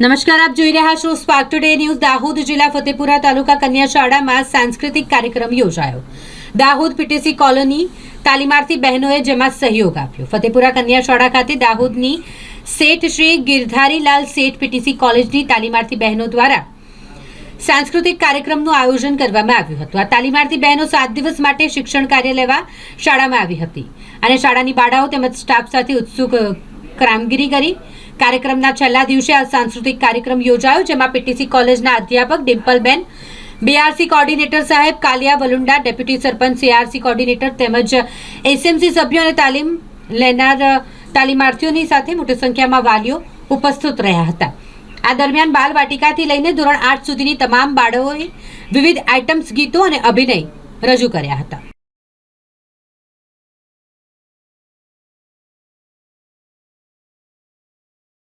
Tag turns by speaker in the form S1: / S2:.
S1: નમસ્કાર, આપ જોઈ રહ્યા છો સ્પાર્ક ટુડે ન્યૂઝ. દાહોદ જિલ્લા ફતેપુરા તાલુકા કન્યા શાળામાં સાંસ્કૃતિક કાર્યક્રમ યોજાયો. દાહોદ પીટીસી કોલોની તાલીમાર્થી બહેનોએ જેમાં સહયોગ આપ્યો. ફતેપુરા કન્યા શાળા ખાતે દાહોદની શેઠ શ્રી ગિરધારીલાલ શેઠ પીટીસી કોલેજની તાલીમાર્થી બહેનો દ્વારા સાંસ્કૃતિક કાર્યક્રમનું આયોજન કરવામાં આવ્યું હતું. આ તાલીમાર્થી બહેનો 7 દિવસ માટે શિક્ષણ કાર્ય લેવા શાળામાં આવી હતી અને શાળાની બાળાઓ તેમજ સ્ટાફ સાથે ઉત્સુક કામગીરી કરી. કાર્યક્રમના છેલ્લા દિવસે આ સાંસ્કૃતિક કાર્યક્રમ યોજાયો, જેમાં પીટીસી કોલેજના અધ્યાપક ડિમ્પલબેન, બીઆરસી કોર્ડિનેટર સાહેબ કાલિયા વલુંડા, ડેપ્યુટી સરપંચ સીઆરસી કોર્ડિનેટર તેમજ એસએમસી સભ્યો અને તાલીમ લેનાર તાલીમાર્થીઓની સાથે મોટી સંખ્યામાં વાલીઓ ઉપસ્થિત રહ્યા હતા. આ દરમિયાન બાલ વાટિકાથી લઈને ધોરણ 8 સુધીની તમામ બાળકોએ વિવિધ આઇટમ્સ, ગીતો અને અભિનય રજૂ કર્યા હતા.